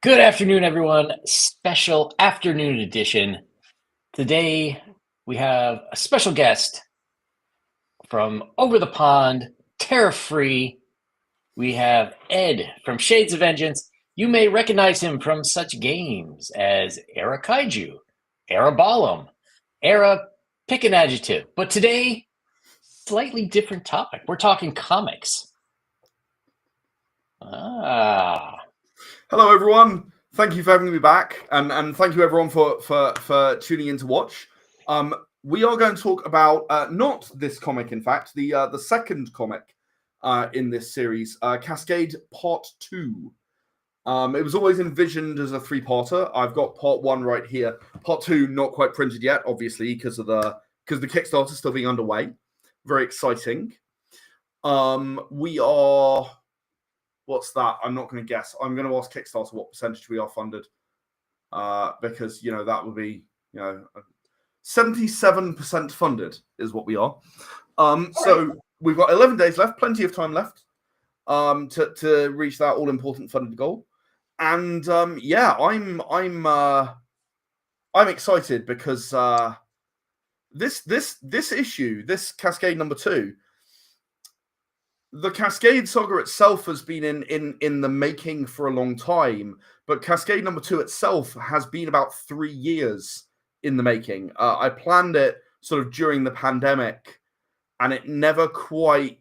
Good afternoon, everyone. Special afternoon edition. Today, we have a special guest from over the pond, Terra Free. We have Ed from Shades of Vengeance. You may recognize him from such games as Era Kaiju, Era Balam, Era Pick an Adjective. But today, slightly different topic. We're talking comics. Hello, everyone. Thank you for having me back, and thank you everyone for tuning in to watch. We are going to talk about not this comic, in fact, the second comic in this series, Cascade Part 2. It was always envisioned as a three-parter. I've got Part 1 right here. Part 2 not quite printed yet, obviously, because the Kickstarter is still being underway. Very exciting. We are. What's that? I'm not going to guess. I'm going to ask Kickstarter what percentage we are funded, because that would be 77% funded is what we are. So we've got 11 days left, plenty of time left to reach that all important funded goal. And I'm excited because this issue, this Cascade number 2. The Cascade saga itself has been in the making for a long time, but Cascade number 2 itself has been about 3 years in the making. I planned it sort of during the pandemic, and it never quite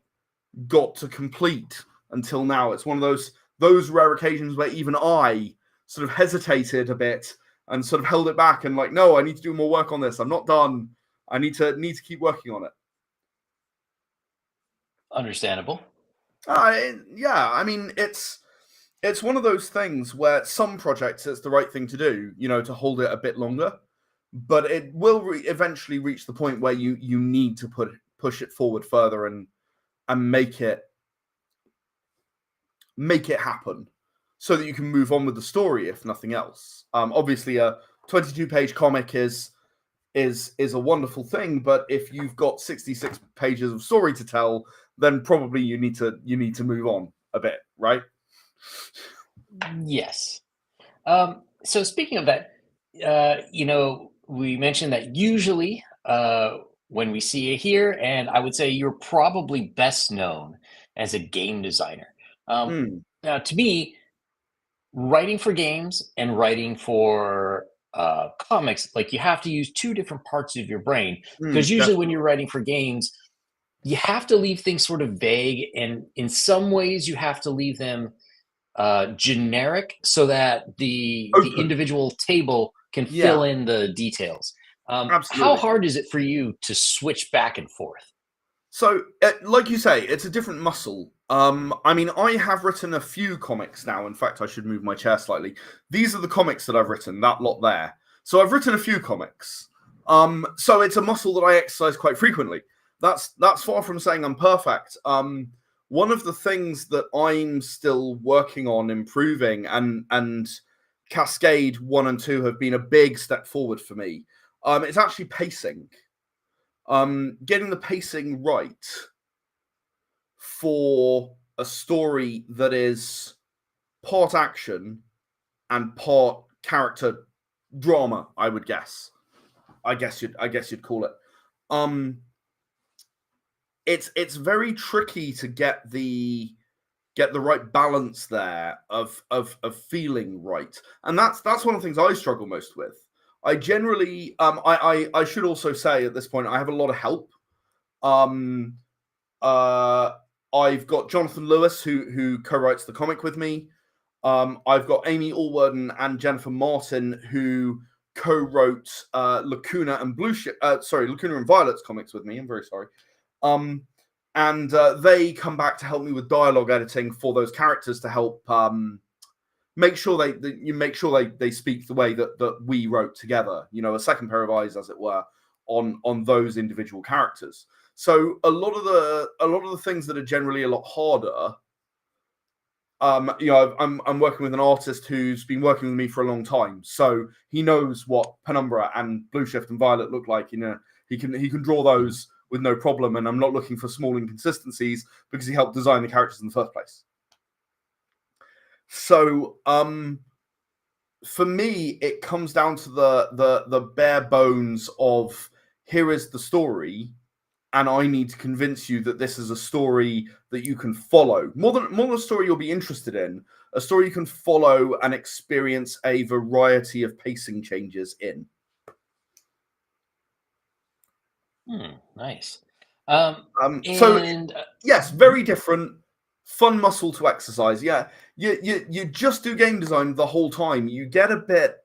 got to complete until now. It's one of those rare occasions where even I sort of hesitated a bit and sort of held it back and like, no, I need to do more work on this. I'm not done. I need to keep working on it. Understandable. Yeah, I mean, it's one of those things where some projects it's the right thing to do, to hold it a bit longer, but it will eventually reach the point where you need to push it forward further and make it happen so that you can move on with the story, if nothing else. Obviously, a 22-page comic is a wonderful thing, but if you've got 66 pages of story to tell, then probably you need to move on a bit, right? Yes. So speaking of that, we mentioned that usually when we see you here, and I would say you're probably best known as a game designer. Now, to me, writing for games and writing for comics, like you have to use two different parts of your brain, because usually when you're writing for games, you have to leave things sort of vague, and in some ways you have to leave them generic so that the individual table can fill in the details. How hard is it for you to switch back and forth? So, like you say, it's a different muscle. I mean, I have written a few comics now. In fact, I should move my chair slightly. These are the comics that I've written, that lot there. So I've written a few comics. So it's a muscle that I exercise quite frequently. That's far from saying I'm perfect. One of the things that I'm still working on improving, and Cascade 1 and 2 have been a big step forward for me. It's actually pacing. Getting the pacing right for a story that is part action and part character drama, I would guess. I guess you'd call it. It's very tricky to get the right balance there of feeling right, and that's one of the things I struggle most with. I generally, I should also say at this point, I have a lot of help. I've got Jonathan Lewis who co-writes the comic with me. I've got Amy Allwarden and Jennifer Martin who co-wrote Lacuna and Lacuna and Violet's comics with me. I'm very sorry. And they come back to help me with dialogue editing for those characters to help make sure they speak the way that we wrote together. A second pair of eyes, as it were, on those individual characters. So a lot of the things that are generally a lot harder. I'm working with an artist who's been working with me for a long time, so he knows what Penumbra and Blue Shift and Violet look like. He can draw those with no problem, and I'm not looking for small inconsistencies because he helped design the characters in the first place. So for me, it comes down to the bare bones of here is the story, and I need to convince you that this is a story that you can follow. More than a story you'll be interested in, a story you can follow and experience a variety of pacing changes in. Nice. So And yes, very different. Fun muscle to exercise. Yeah, you just do game design the whole time. You get a bit.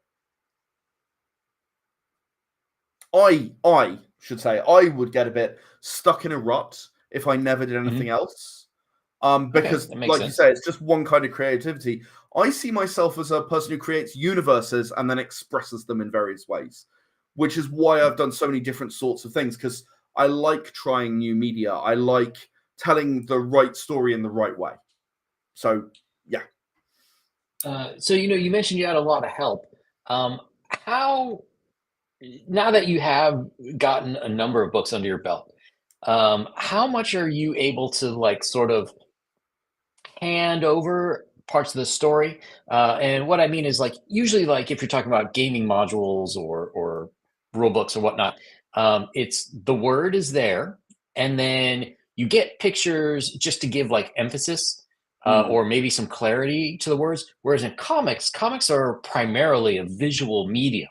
I should say I would get a bit stuck in a rut if I never did anything mhm, else. okay, Because, that makes like you sense. say, it's just one kind of creativity. I see myself as a person who creates universes and then expresses them in various ways, which is why I've done so many different sorts of things. Because I like trying new media. I like telling the right story in the right way. So, yeah. So you mentioned you had a lot of help. How now that you have gotten a number of books under your belt, how much are you able to like sort of hand over parts of the story? And what I mean is like usually like if you're talking about gaming modules or rule books or whatnot, it's the word is there, and then you get pictures just to give like emphasis. Mm, Or maybe some clarity to the words. Whereas in comics, comics are primarily a visual medium.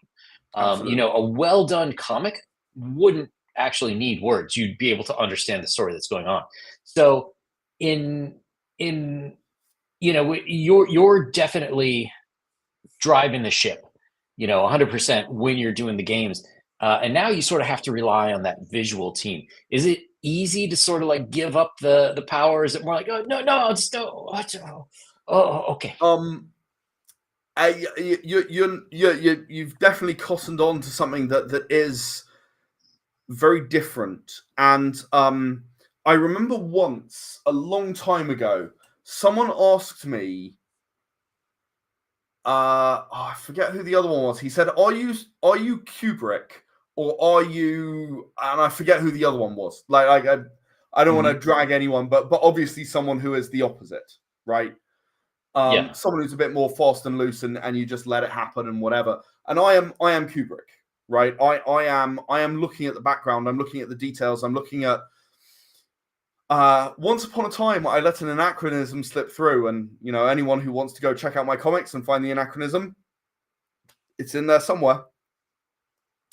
absolutely. A well done comic wouldn't actually need words. You'd be able to understand the story that's going on. So in in you're definitely driving the ship, 100% when you're doing the games. And now you sort of have to rely on that visual team. Is it easy to sort of like give up the power? Is it more like, oh no, no, just no, okay. Um, you've definitely cottoned on to something that is very different. And I remember once, a long time ago, someone asked me, I forget who the other one was. He said, "Are you Kubrick or are you?" And I forget who the other one was. I don't want to Mhm. drag anyone, but obviously someone who is the opposite, right? Yeah. Someone who's a bit more fast and loose, and you just let it happen and whatever. And I am Kubrick, right? I am looking at the background. I'm looking at the details. I'm looking at. Once upon a time, I let an anachronism slip through, and anyone who wants to go check out my comics and find the anachronism, it's in there somewhere.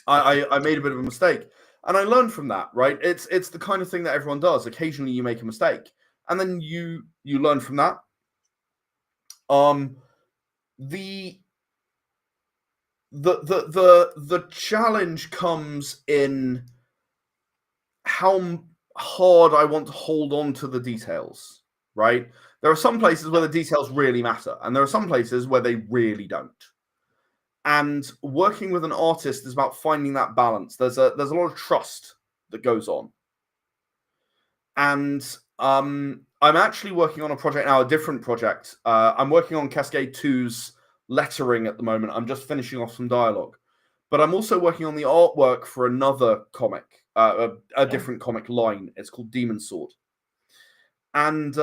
I made a bit of a mistake, and I learned from that. Right? It's the kind of thing that everyone does. Occasionally, you make a mistake, and then you learn from that. Um, the the challenge comes in how hard I want to hold on to the details, right? There are some places where the details really matter, and there are some places where they really don't. And working with an artist is about finding that balance. There's a lot of trust that goes on. And I'm actually working on a project now, a different project. I'm working on Cascade 2's lettering at the moment. I'm just finishing off some dialogue. But I'm also working on the artwork for another comic, a Yeah. different comic line. It's called Demon Sword. And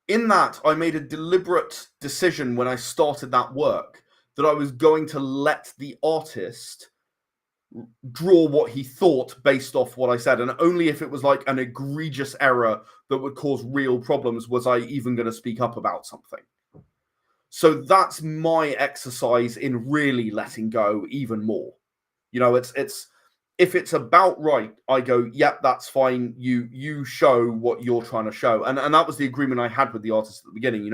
in that, I made a deliberate decision when I started that work that I was going to let the artist draw what he thought based off what I said. And only if it was like an egregious error that would cause real problems was I even going to speak up about something. So that's my exercise in really letting go even more. It's if it's about right, I go, yep, that's fine. You show what you're trying to show. And that was the agreement I had with the artist at the beginning.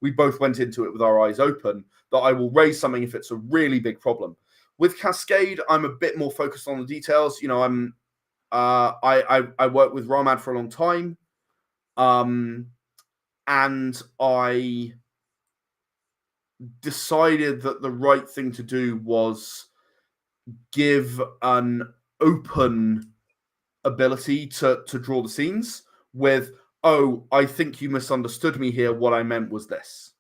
We both went into it with our eyes open that I will raise something if it's a really big problem. With Cascade, I'm a bit more focused on the details. I worked with Ramad for a long time. And I decided that the right thing to do was give an open ability to draw the scenes with, oh, I think you misunderstood me here. What I meant was this.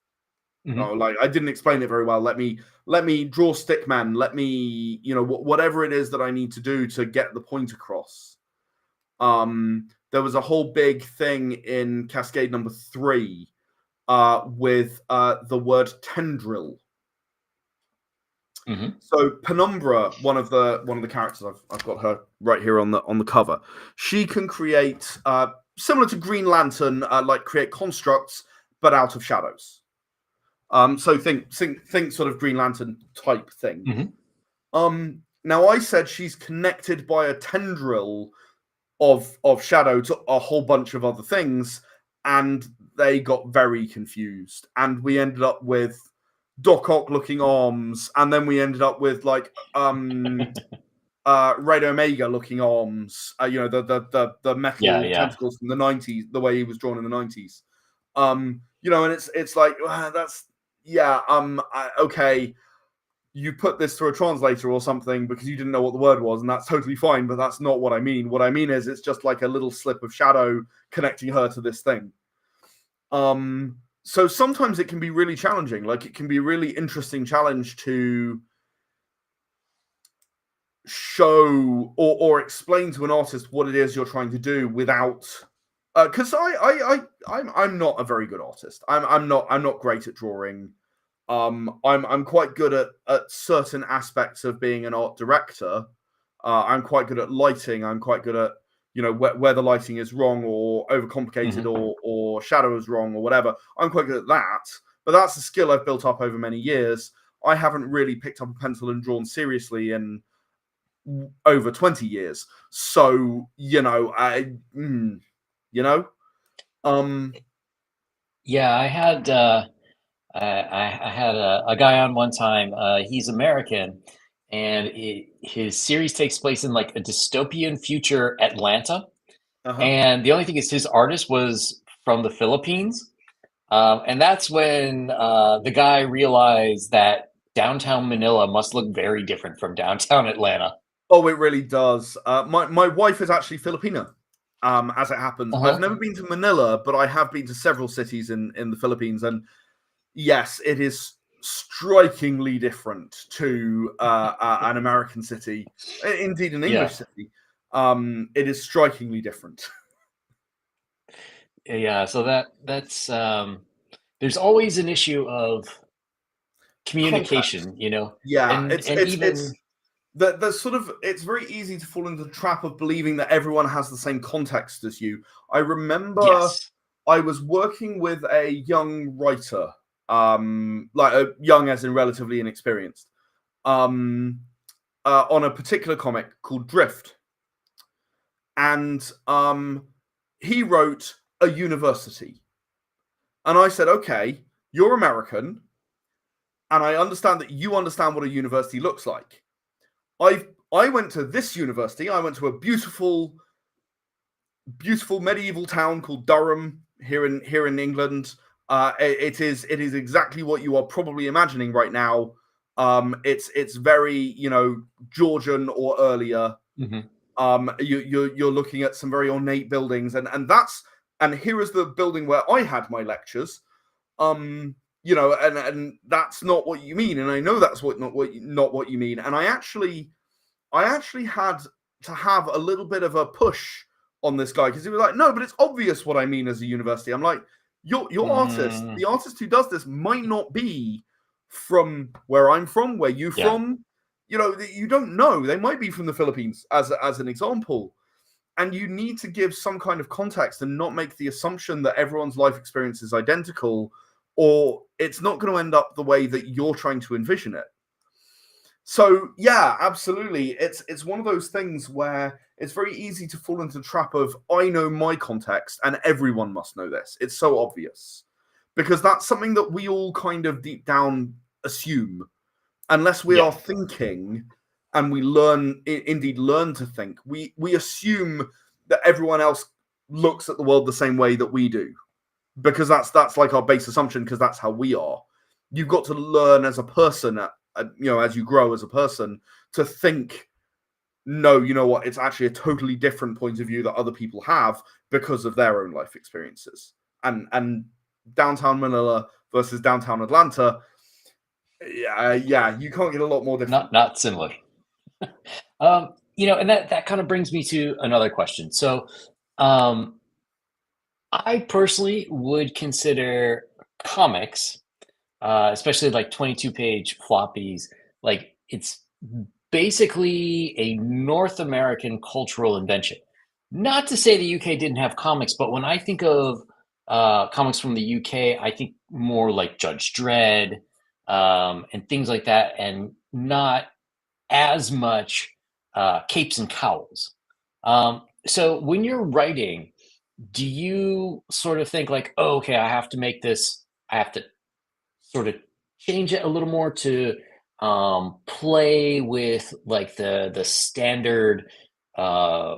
Mhm. Oh, like I didn't explain it very well. Let me draw stickman. Let me, whatever it is that I need to do to get the point across. There was a whole big thing in Cascade number 3 with the word tendril. Hmm. So Penumbra, one of the characters, I've got her right here on the cover. She can create similar to Green Lantern, like create constructs, but out of shadows. So think sort of Green Lantern type thing. Hmm. Now I said she's connected by a tendril of shadow to a whole bunch of other things, and they got very confused, and we ended up with Doc Ock looking arms, and then we ended up with like Red Omega looking arms. The Yeah, metal yeah. tentacles from the 90s, the way he was drawn in the 90s. And it's like that's yeah. Okay, you put this through a translator or something because you didn't know what the word was, and that's totally fine. But that's not what I mean. What I mean is it's just like a little slip of shadow connecting her to this thing. So sometimes it can be really challenging. Like it can be a really interesting challenge to show or explain to an artist what it is you're trying to do without because I'm not a very good artist. I'm not great at drawing. I'm quite good at certain aspects of being an art director. I'm quite good at lighting. I'm quite good at where the lighting is wrong or overcomplicated Hmm. or shadow is wrong or whatever. I'm quite good at that. But that's a skill I've built up over many years. I haven't really picked up a pencil and drawn seriously in over 20 years. So, um, Yeah, I had a guy on one time. He's American, and his series takes place in like a dystopian future Atlanta. uh-huh. And the only thing is, his artist was from the Philippines. And that's when the guy realized that downtown Manila must look very different from downtown Atlanta. Oh, it really does. My wife is actually Filipina. As it happens, I've Uh-huh. never been to Manila, but I have been to several cities in the Philippines, and yes, it is strikingly different to an American city, indeed an Yeah, English city. It is strikingly different. yeah. So that's there's always an issue of Context. communication, Yeah, and it's even the sort of it's very easy to fall into the trap of believing that everyone has the same context as you. I remember yes. I was working with a young writer, like a young as in relatively inexperienced, um, on a particular comic called Drift, and he wrote a university, and I said, okay, you're American, and I understand that you understand what a university looks like. I went to this university. I went to a beautiful medieval town called Durham here in England. It is exactly what you are probably imagining right now. It's very Georgian or earlier. Hmm. You're looking at some very ornate buildings, and here is the building where I had my lectures. And that's not what you mean, and I know that's not what you mean, and I actually had to have a little bit of a push on this guy because he was like, "No, but it's obvious what I mean as a university." I'm like, "Your artist, Mm, the artist who does this, might not be from where I'm from, where you yeah. from. You don't know. They might be from the Philippines, as an example." And you need to give some kind of context and not make the assumption that everyone's life experience is identical, or it's not going to end up the way that you're trying to envision it. So yeah, absolutely. It's one of those things where it's very easy to fall into the trap of I know my context and everyone must know this. It's so obvious. Because that's something that we all kind of deep down assume, unless we Yeah. are thinking and we indeed learn to think. We assume that everyone else looks at the world the same way that we do. Because that's like our base assumption, because that's how we are. You've got to learn as a person as you grow as a person to think, no, you know what, it's actually a totally different point of view that other people have because of their own life experiences. And downtown Manila versus downtown Atlanta, yeah, you can't get a lot more different. Not similar. And that kind of brings me to another question. So, um, I personally would consider comics, especially like 22-page floppies, like it's basically a North American cultural invention. Not to say the UK didn't have comics, but when I think of comics from the UK, I think more like Judge Dredd and things like that, and not as much capes and cowls. So when you're writing, do you sort of think like, oh, okay, I have to make this, I have to sort of change it a little more to play with like the standard uh,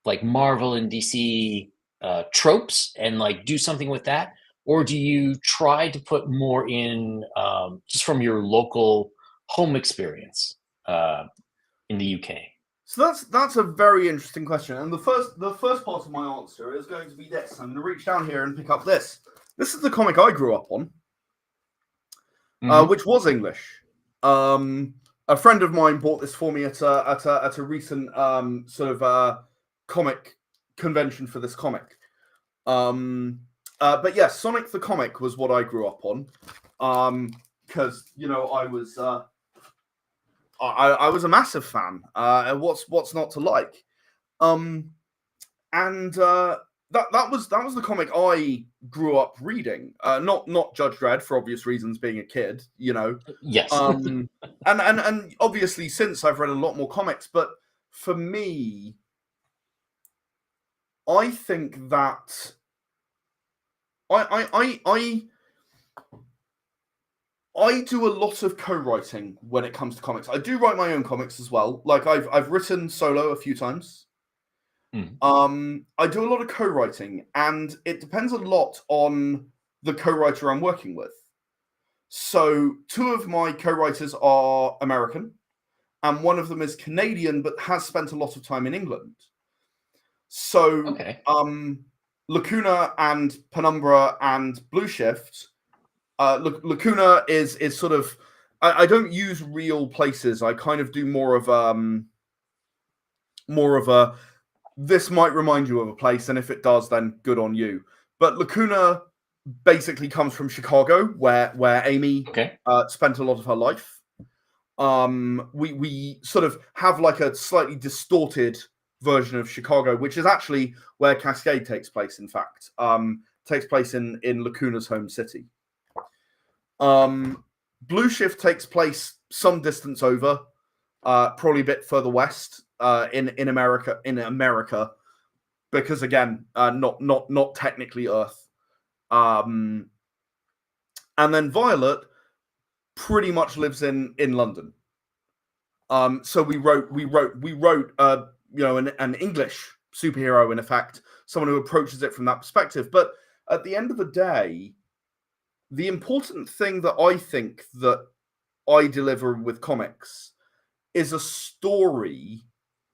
like Marvel and DC tropes and like do something with that? Or do you try to put more in just from your local home experience in the UK? So that's a very interesting question, and the first part of my answer is going to be this. I'm going to reach down here and pick up this. This is the comic I grew up on, Hmm. which was English. A friend of mine bought this for me at a recent comic convention for this comic. But yes, Sonic the comic was what I grew up on, because I was a massive fan. What's not to like? Um, and that was the comic I grew up reading. Not Judge Dredd for obvious reasons, being a kid, you know. Yes. And obviously since I've read a lot more comics, but for me, I think that I do a lot of co-writing when it comes to comics. I do write my own comics as well. Like I've written solo a few times. Mm. I do a lot of co-writing, and it depends a lot on the co-writer I'm working with. So two of my co-writers are American, and one of them is Canadian, but has spent a lot of time in England. So Okay. Lacuna and Penumbra and Blue Shift. Lacuna is sort of. I don't use real places. I kind of do more of a. This might remind you of a place, and if it does, then good on you. But Lacuna basically comes from Chicago, where Amy Okay. spent a lot of her life. We sort of have like a slightly distorted version of Chicago, which is actually where Cascade takes place. In fact, takes place in Lacuna's home city. Blue Shift takes place some distance over, probably a bit further west in America. Because again, not technically Earth. And then Violet pretty much lives in London. So we wrote an English superhero, in effect, someone who approaches it from that perspective. But at the end of the day, the important thing that I think that I deliver with comics is a story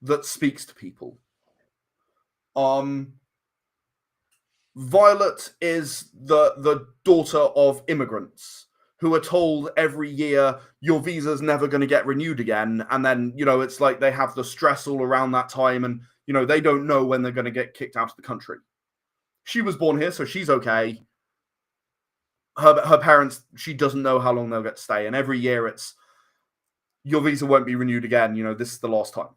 that speaks to people. Violet is the daughter of immigrants who are told every year your visa's never going to get renewed again, and then it's like they have the stress all around that time, and they don't know when they're going to get kicked out of the country. She was born here, so she's okay. Her parents, she doesn't know how long they'll get to stay, and every year it's your visa won't be renewed again. This is the last time.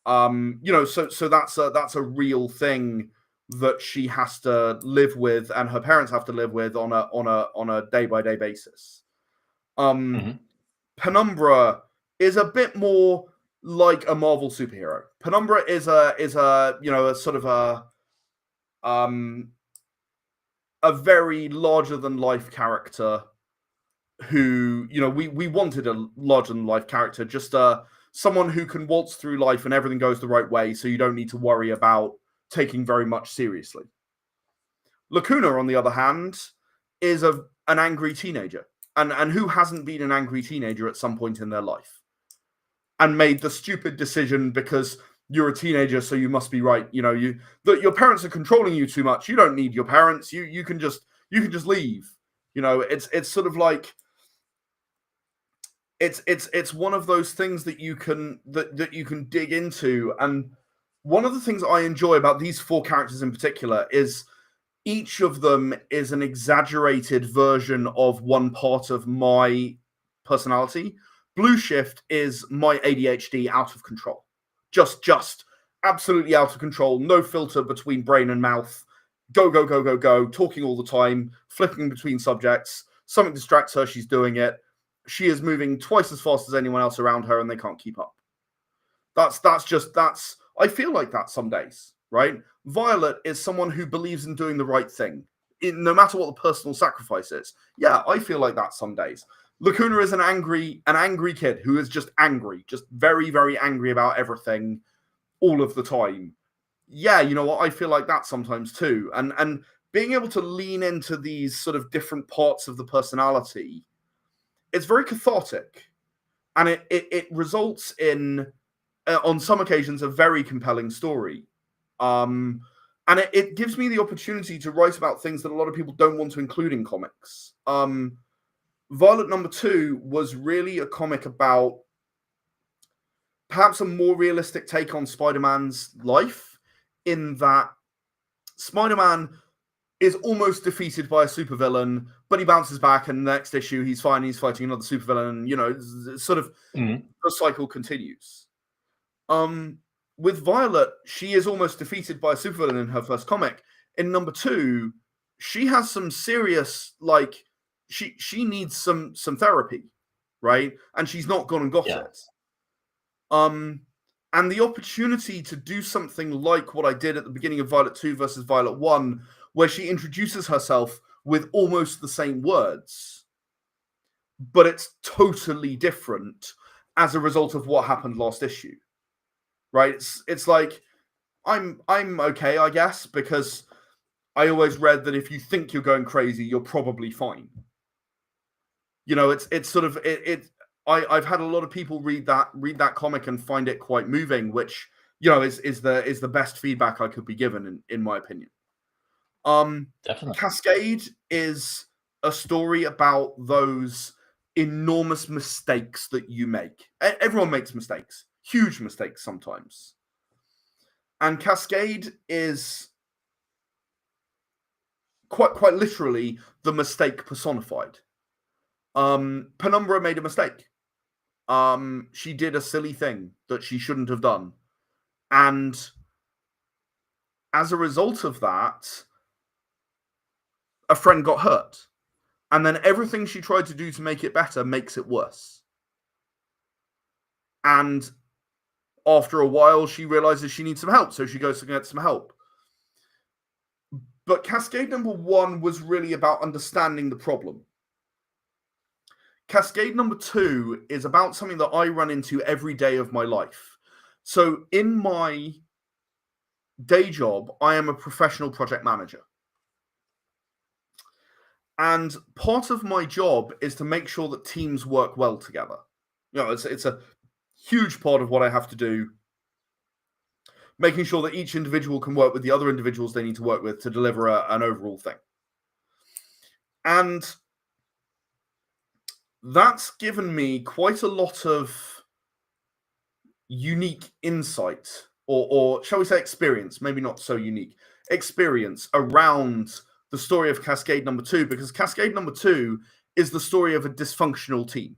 So that's a real thing that she has to live with, and her parents have to live with on a day-by-day basis. Hmm. Penumbra is a bit more like a Marvel superhero. Penumbra is a sort of a very larger than life character who we wanted a larger than life character, just someone who can waltz through life and everything goes the right way, so you don't need to worry about taking very much seriously. Lacuna, on the other hand, is an angry teenager, and who hasn't been an angry teenager at some point in their life and made the stupid decision because you're a teenager, so you must be right. That your parents are controlling you too much. You don't need your parents. You can just leave. It's sort of like it's one of those things that you can dig into. And one of the things I enjoy about these four characters in particular is each of them is an exaggerated version of one part of my personality. Blue Shift is my ADHD out of control. Just absolutely out of control. No filter between brain and mouth. Go, go, go, go, go. Talking all the time. Flipping between subjects. Something distracts her. She's doing it. She is moving twice as fast as anyone else around her, and they can't keep up. That's. I feel like that some days, right? Violet is someone who believes in doing the right thing, no matter what the personal sacrifice is. Yeah, I feel like that some days. Lacuna is an angry kid who is just angry, just very, very angry about everything all of the time. Yeah, you know what? I feel like that sometimes too. And being able to lean into these sort of different parts of the personality, it's very cathartic. And it results in, on some occasions, a very compelling story. And it gives me the opportunity to write about things that a lot of people don't want to include in comics. Violet #2 was really a comic about perhaps a more realistic take on Spider-Man's life, in that Spider-Man is almost defeated by a supervillain, but he bounces back, and the next issue he's fine, he's fighting another supervillain, you know, it's sort of the cycle continues. With Violet, she is almost defeated by a supervillain in her first comic. In #2, she has some serious, like, she needs some therapy, right? And she's not gone and got it. And the opportunity to do something like what I did at the beginning of Violet 2 versus Violet 1, where she introduces herself with almost the same words, but it's totally different as a result of what happened last issue. Right? It's like, I'm okay, I guess, because I always read that if you think you're going crazy, you're probably fine. You know, it's sort of I've had a lot of people read that comic and find it quite moving, which, you know, is the best feedback I could be given in my opinion. Definitely. Cascade is a story about those enormous mistakes that you make. Everyone makes mistakes. Huge mistakes sometimes. And Cascade is quite literally the mistake personified. Penumbra made a mistake. She did a silly thing that she shouldn't have done. And as a result of that, a friend got hurt. And then everything she tried to do to make it better makes it worse. And after a while, she realizes she needs some help, so she goes to get some help. But Cascade #1 was really about understanding the problem. Cascade #2 is about something that I run into every day of my life. So in my day job, I am a professional project manager. And part of my job is to make sure that teams work well together. You know, it's a huge part of what I have to do, making sure that each individual can work with the other individuals they need to work with to deliver an overall thing. And that's given me quite a lot of unique insight, or shall we say experience, maybe not so unique, experience around the story of Cascade #2, because Cascade #2 is the story of a dysfunctional team.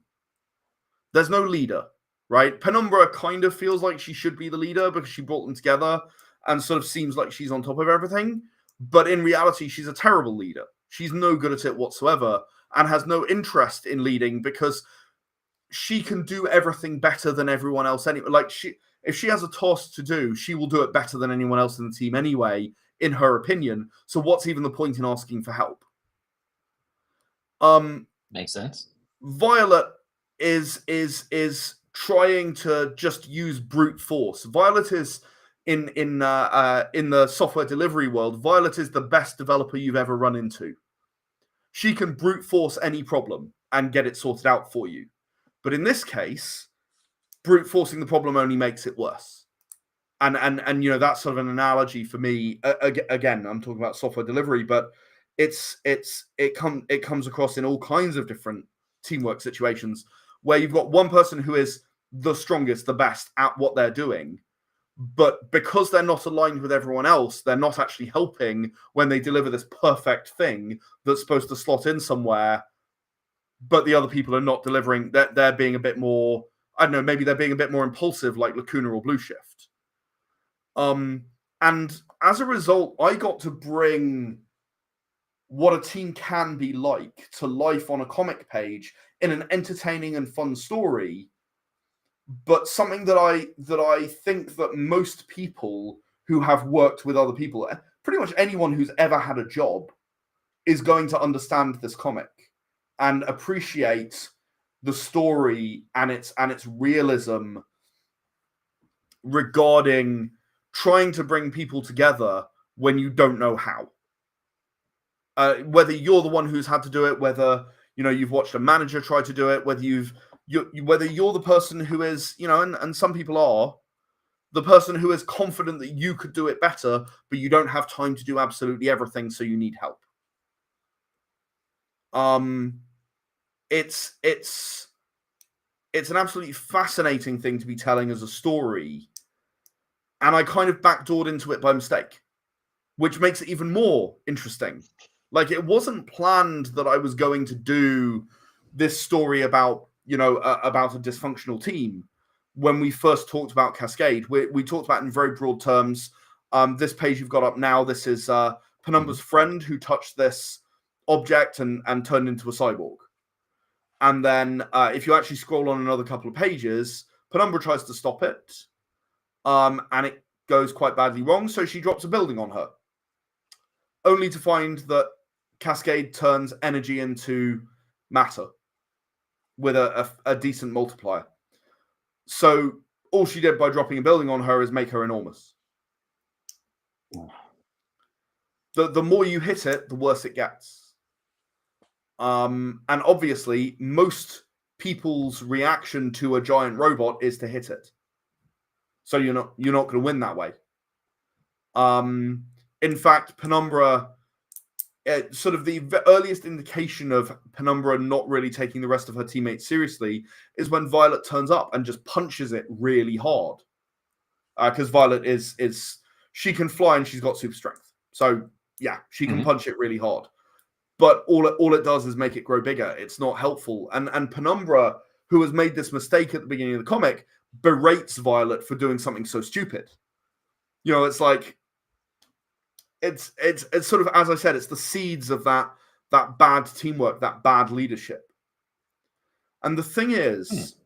There's no leader, right? Penumbra kind of feels like she should be the leader because she brought them together and sort of seems like she's on top of everything. But in reality, she's a terrible leader. She's no good at it whatsoever and has no interest in leading because she can do everything better than everyone else anyway. Like, if she has a task to do, she will do it better than anyone else in the team anyway, in her opinion. So what's even the point in asking for help? Makes sense. Violet is trying to just use brute force. Violet is in the software delivery world. Violet is the best developer you've ever run into. She can brute force any problem and get it sorted out for you. But in this case, brute forcing the problem only makes it worse. And you know, that's sort of an analogy for me. Again, I'm talking about software delivery, but it comes across in all kinds of different teamwork situations where you've got one person who is the strongest, the best at what they're doing, but because they're not aligned with everyone else, they're not actually helping when they deliver this perfect thing that's supposed to slot in somewhere, but the other people are not delivering. They're being a bit more, I don't know, maybe they're being a bit more impulsive, like Lacuna or Blue Shift. And as a result, I got to bring what a team can be like to life on a comic page in an entertaining and fun story, but something that I think that most people who have worked with other people, pretty much anyone who's ever had a job, is going to understand this comic and appreciate the story and its realism regarding trying to bring people together when you don't know how. Whether you're the one who's had to do it, whether you've watched a manager try to do it, whether you're the person who is, and some people are the person who is confident that you could do it better, but you don't have time to do absolutely everything, so you need help. It's an absolutely fascinating thing to be telling as a story, and I kind of backdoored into it by mistake, which makes it even more interesting. Like, it wasn't planned that I was going to do this story about about a dysfunctional team. When we first talked about Cascade, we talked about it in very broad terms. This page you've got up now, this is Penumbra's friend who touched this object and turned into a cyborg. And then if you actually scroll on another couple of pages, Penumbra tries to stop it, and it goes quite badly wrong, so she drops a building on her, only to find that Cascade turns energy into matter with a decent multiplier. So all she did by dropping a building on her is make her enormous. The more you hit it, the worse it gets. And obviously, most people's reaction to a giant robot is to hit it. So you're not going to win that way. In fact, Penumbra, sort of the earliest indication of Penumbra not really taking the rest of her teammates seriously is when Violet turns up and just punches it really hard. Because Violet is she can fly and she's got super strength. So yeah, she can punch it really hard. But all it does is make it grow bigger. It's not helpful. And Penumbra, who has made this mistake at the beginning of the comic, berates Violet for doing something so stupid. It's like it's sort of, as I said, it's the seeds of that bad teamwork, that bad leadership. And the thing is,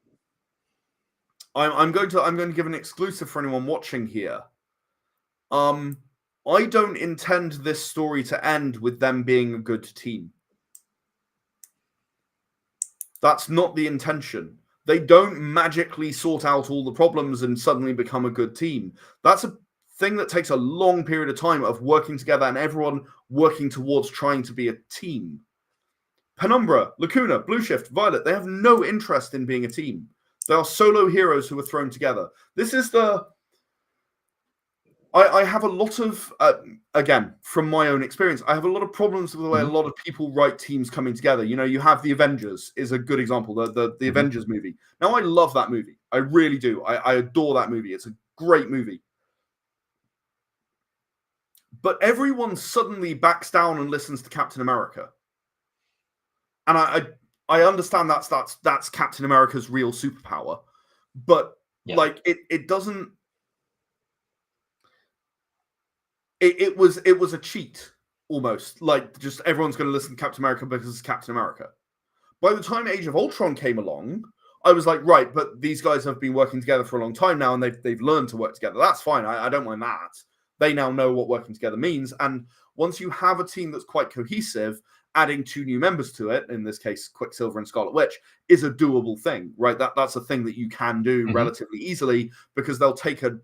I'm going to give an exclusive for anyone watching here. I don't intend this story to end with them being a good team. That's not the intention. They don't magically sort out all the problems and suddenly become a good team. That's a thing that takes a long period of time of working together and everyone working towards trying to be a team. Penumbra, Lacuna, Blue Shift, Violet, they have no interest in being a team. They are solo heroes who are thrown together. This is I have a lot of, again, from my own experience, I have a lot of problems with the way a lot of people write teams coming together. You have The Avengers is a good example, the Avengers movie. Now, I love that movie. I really do. I adore that movie. It's a great movie. But everyone suddenly backs down and listens to Captain America. And I understand that's Captain America's real superpower. But, like, it doesn't... It was a cheat, almost. Like, just everyone's going to listen to Captain America because it's Captain America. By the time Age of Ultron came along, I was like, right, but these guys have been working together for a long time now, and they've learned to work together. That's fine. I don't mind that. They now know what working together means. And once you have a team that's quite cohesive, adding 2 new members to it, in this case, Quicksilver and Scarlet Witch, is a doable thing, right? That's a thing that you can do relatively easily because they'll take a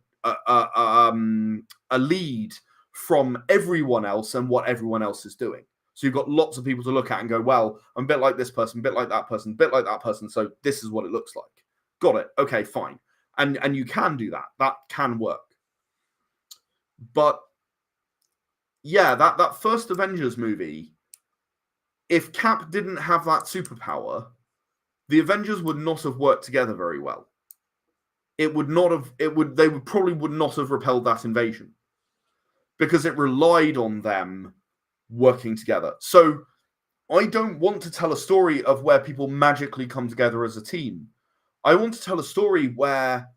lead from everyone else and what everyone else is doing. So you've got lots of people to look at and go, well, I'm a bit like this person, a bit like that person, a bit like that person. So this is what it looks like. Got it. Okay, fine. And you can do that. That can work. But yeah, that first Avengers movie, if Cap didn't have that superpower, the Avengers would not have worked together very well. they probably would not have repelled that invasion because it relied on them working together. So I don't want to tell a story of where people magically come together as a team. I want to tell a story where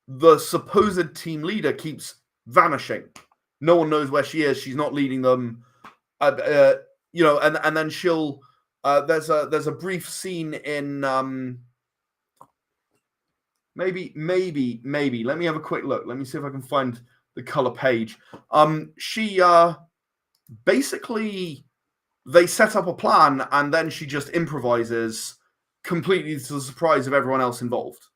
the supposed team leader keeps vanishing. No one knows where she is. She's not leading them. And then she'll. There's a brief scene in maybe. Let me have a quick look. Let me see if I can find the color page. She basically, they set up a plan and then she just improvises completely to the surprise of everyone else involved.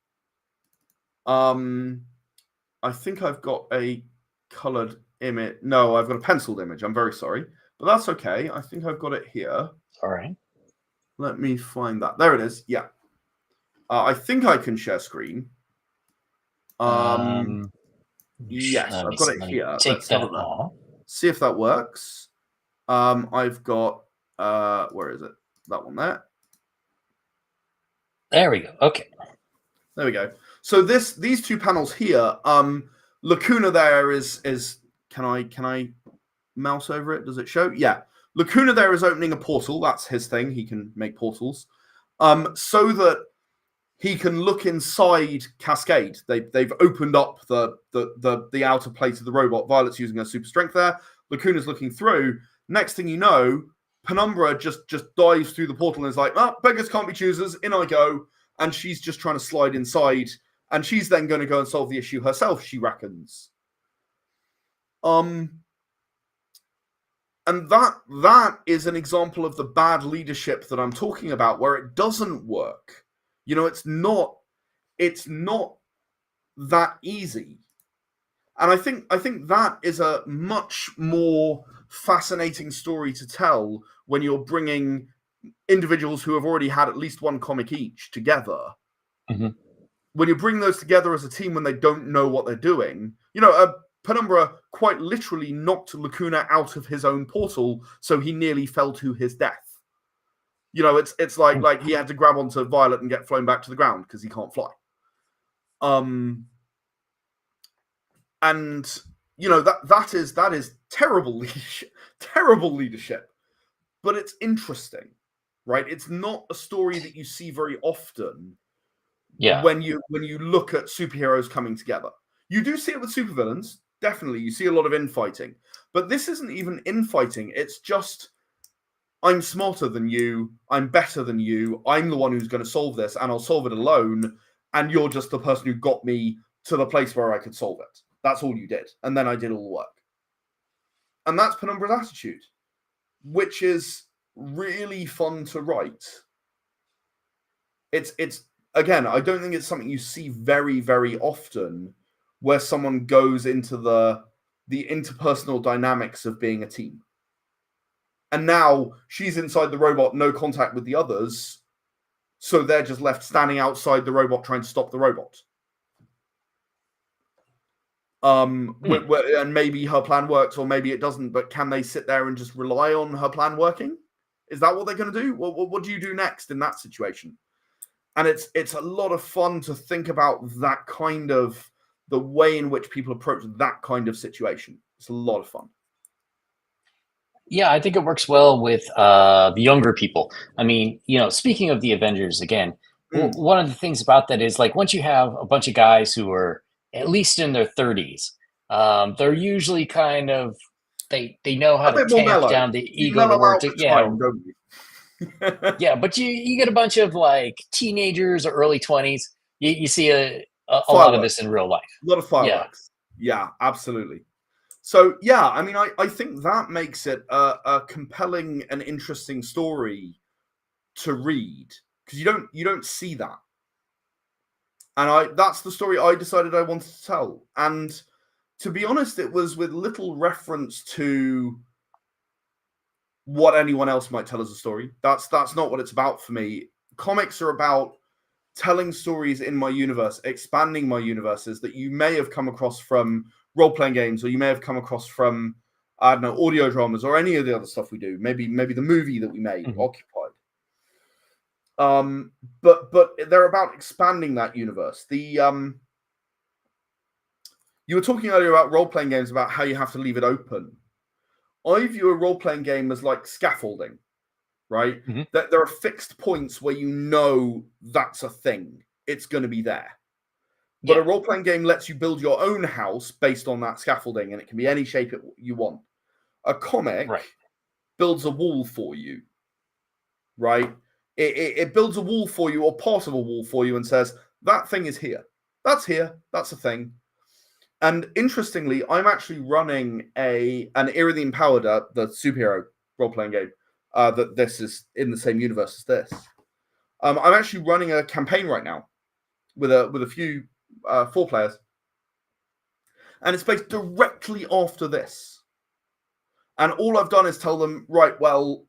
I think I've got a colored image. No, I've got a penciled image. I'm very sorry, but that's okay. I think I've got it here. All right. Let me find that. There it is. Yeah. I think I can share screen. Yes, I've got it here. Let's have a look. See if that works. I've got where is it? That one there. There we go. Okay. There we go. So these two panels here, Lacuna there is can I mouse over it? Does it show? Yeah. Lacuna there is opening a portal. That's his thing. He can make portals. So that he can look inside Cascade. They've opened up the outer plate of the robot. Violet's using her super strength there. Lacuna's looking through. Next thing you know, Penumbra just dives through the portal and is like, "Oh, beggars can't be choosers. In I go." And she's just trying to slide inside. And she's then going to go and solve the issue herself, she reckons. And that is an example of the bad leadership that I'm talking about, where it doesn't work. You know, it's not that easy. And I think that is a much more fascinating story to tell when you're bringing individuals who have already had at least one comic each together. Mm-hmm. When you bring those together as a team when they don't know what they're doing, Penumbra quite literally knocked Lacuna out of his own portal, so he nearly fell to his death. You know, it's like he had to grab onto Violet and get flown back to the ground because he can't fly. And you know that is terrible leadership, but it's interesting, right? It's not a story that you see very often. Yeah. When you look at superheroes coming together, you do see it with supervillains. Definitely, you see a lot of infighting, but this isn't even infighting. It's just, I'm smarter than you. I'm better than you. I'm the one who's going to solve this, and I'll solve it alone. And you're just the person who got me to the place where I could solve it. That's all you did, and then I did all the work. And that's Penumbra's attitude, which is really fun to write. It's again, I don't think it's something you see very, very often, where someone goes into the interpersonal dynamics of being a team. And now she's inside the robot, no contact with the others, so they're just left standing outside the robot trying to stop the robot. And maybe her plan works, or maybe it doesn't, but can they sit there and just rely on her plan working? Is that what they're going to do? What do you do next in that situation? And it's a lot of fun to think about that kind of, the way in which people approach that kind of situation. It's a lot of fun. Yeah, I think it works well with the younger people. I mean, speaking of the Avengers again, one of the things about that is, like, once you have a bunch of guys who are at least in their 30s, they're usually kind of, they know how to tamp down the ego to work. Yeah, but you get a bunch of like teenagers or early 20s. You see a lot of this in real life. A lot of fireworks. Yeah, absolutely. So yeah, I mean, I think that makes it a compelling and interesting story to read, because you don't see that. And that's the story I decided I wanted to tell. And to be honest, it was with little reference to what anyone else might tell as a story. That's not what it's about for me. Comics are about telling stories in my universe, expanding my universes that you may have come across from role-playing games, or you may have come across from, I don't know, audio dramas, or any of the other stuff we do. Maybe the movie that we made, Occupied. But they're about expanding that universe. You were talking earlier about role-playing games, about how you have to leave it open. I view a role-playing game as like scaffolding, right? Mhm. That there are fixed points where you know that's a thing. It's going to be there. But a Yeah. role-playing game lets you build your own house based on that scaffolding, and it can be any shape you want. A comic Right. builds a wall for you, right? It builds a wall for you, or part of a wall for you, and says, that thing is here. That's here. That's a thing. And interestingly, I'm actually running an Era the Empowered, the superhero role-playing game, that this is in the same universe as this. I'm actually running a campaign right now with a few 4 players, and it's based directly after this. And all I've done is tell them, right, well,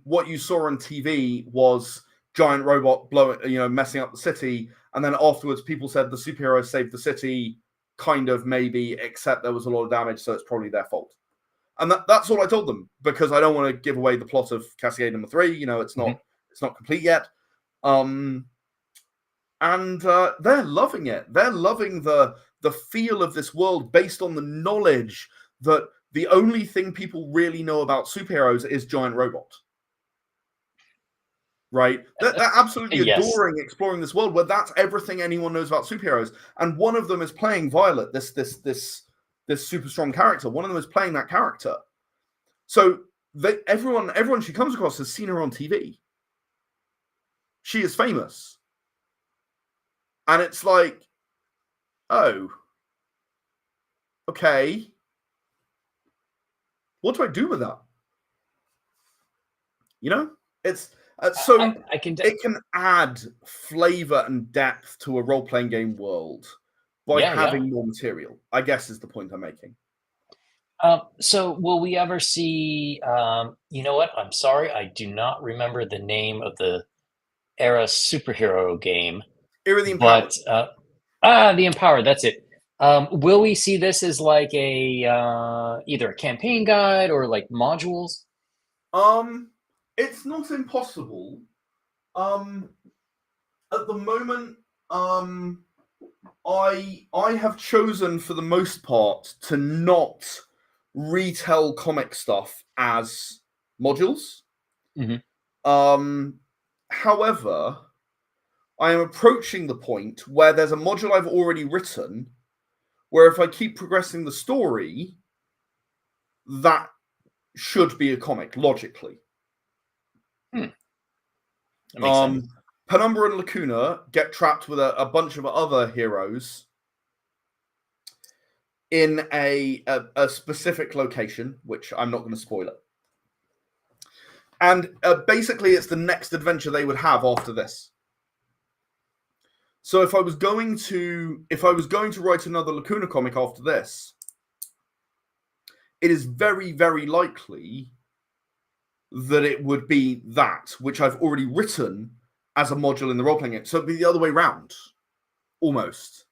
what you saw on TV was giant robot messing up the city, and then afterwards people said the superheroes saved the city, kind of, maybe, except there was a lot of damage, so it's probably their fault. And that's all I told them, because I don't want to give away the plot of Cascade number 3. It's Mhm. not complete yet. And they're loving it. They're loving the feel of this world, based on the knowledge that the only thing people really know about superheroes is giant robot. Right? They're absolutely Yes. adoring exploring this world where that's everything anyone knows about superheroes. And one of them is playing Violet, this super strong character. One of them is playing that character. So everyone she comes across has seen her on TV. She is famous. And it's like, oh, okay. What do I do with that? It's so I can. it can add flavor and depth to a role-playing game world by Yeah, yeah. having more material, I guess, is the point I'm making. So will we ever see? You know what? I'm sorry, I do not remember the name of the era superhero game, Era the but Empowered. the Empowered. That's it. Will we see this as like a either a campaign guide or like modules? It's not impossible. Um, at the moment, I have chosen, for the most part, to not retell comic stuff as modules. Mhm. However, I am approaching the point where there's a module I've already written, where if I keep progressing the story, that should be a comic, logically. Hmm. That makes sense. Penumbra and Lacuna get trapped with a bunch of other heroes in a specific location, which I'm not going to spoil it. And basically, it's the next adventure they would have after this. So if I was going to write another Lacuna comic after this, it is very, very likely that it would be that, which I've already written as a module in the role playing game. So it'd be the other way around, almost.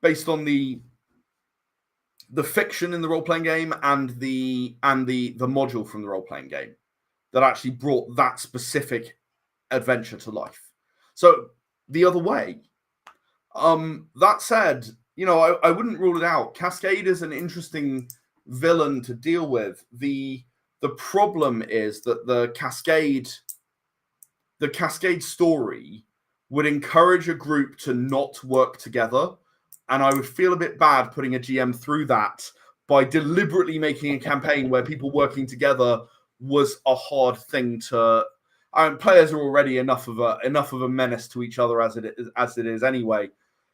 Based on the fiction in the role playing game and the module from the role playing game that actually brought that specific adventure to life. So the other way. That said, I wouldn't rule it out. Cascade is an interesting villain to deal with. The problem is that the Cascade story would encourage a group to not work together, and I would feel a bit bad putting a GM through that by deliberately making a campaign where people working together was a hard thing to. Players are already enough of a menace to each other as it is anyway.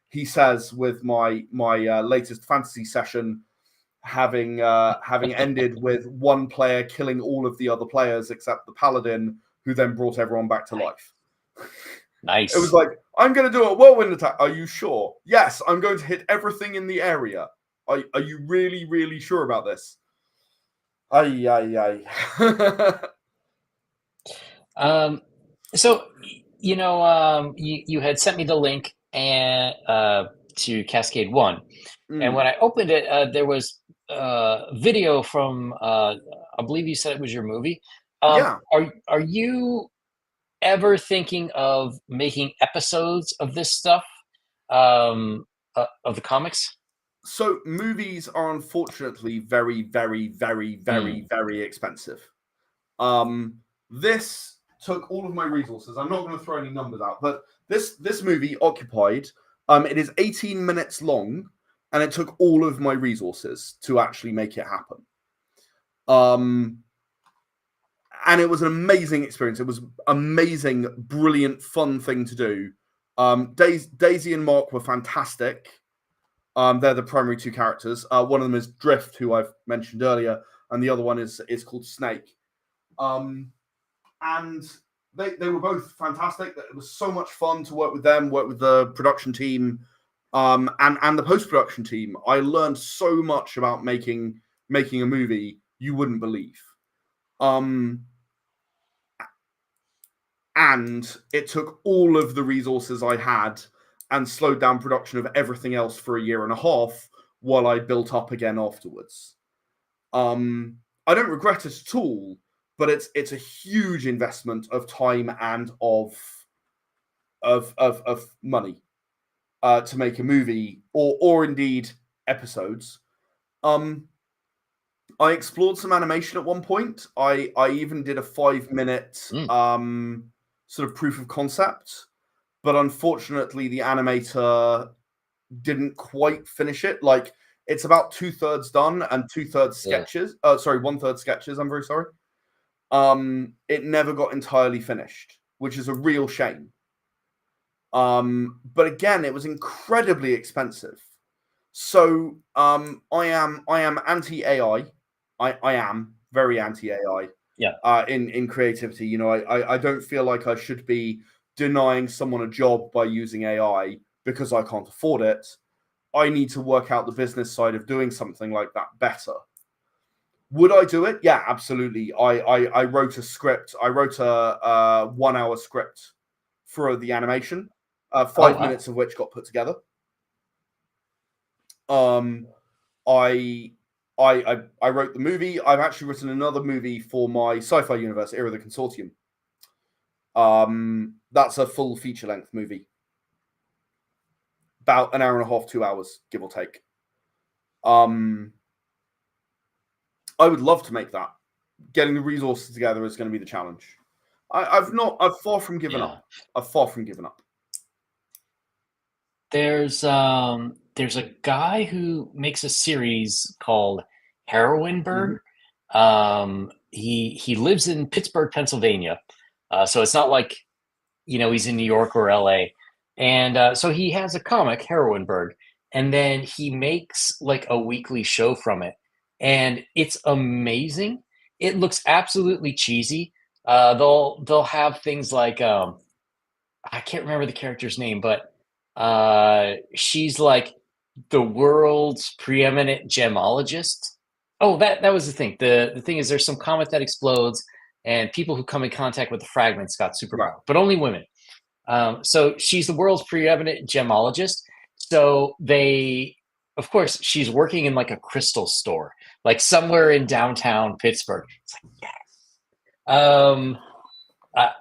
He says with my latest fantasy session, having ended with one player killing all of the other players except the paladin, who then brought everyone back to life. It was Nice. like, I'm going to do a whirlwind attack. Are you sure? Yes, I'm going to hit everything in the area. Are you really, really sure about this? Ay, ay, ay. So you had sent me the link and to Cascade 1, and when I opened it, there was video from I believe you said it was your movie. Yeah. Are you ever thinking of making episodes of this stuff, of the comics? So movies are unfortunately very, very, very, very, Mm. very expensive. This took all of my resources. I'm not going to throw any numbers out, but this movie occupied. It is 18 minutes long, and it took all of my resources to actually make it happen. And it was an amazing experience. It was amazing, brilliant, fun thing to do. Daisy and Mark were fantastic. They're the primary two characters. One of them is Drift, who I've mentioned earlier, and the other one is called Snake. And they were both fantastic. It was so much fun to work with them, work with the production team, and the post production team. I learned so much about making a movie you wouldn't believe. And it took all of the resources I had and slowed down production of everything else for a year and a half while I built up again afterwards. I don't regret it at all, but it's a huge investment of time and of money to make a movie or indeed episodes. I explored some animation at one point. I even did a 5-minute sort of proof of concept, but unfortunately the animator didn't quite finish it. Like, it's about 2/3 done and 2/3 sketches. Sorry, 1/3 sketches. I'm very sorry. It never got entirely finished, which is a real shame. But again, it was incredibly expensive. So I am anti AI. I am very anti AI. Yeah. In creativity, you know, I don't feel like I should be denying someone a job by using AI because I can't afford it. I need to work out the business side of doing something like that better. Would I do it? Yeah, absolutely. I wrote a script. I wrote a 1-hour script for the animation, Oh 5 minutes wow. of which got put together. I wrote the movie. I've actually written another movie for my sci-fi universe, Era the Consortium. That's a full feature-length movie, about an hour and a half, 2 hours, give or take. I would love to make that. Getting the resources together is going to be the challenge. I've far from given Yeah. up. I've far from given up. There's a guy who makes a series called Heroinberg. Mm-hmm. He lives in Pittsburgh, Pennsylvania. So it's not like, he's in New York or LA. And so he has a comic, Heroinberg, and then he makes like a weekly show from it. And it's amazing. It looks absolutely cheesy. They'll have things like I can't remember the character's name, but she's like the world's preeminent gemologist. Oh, that was the thing. The thing is, there's some comet that explodes, and people who come in contact with the fragments got Right. superpower, but only women. So she's the world's preeminent gemologist. So of course, she's working in like a crystal store, like somewhere in downtown Pittsburgh. It's like, yes. I,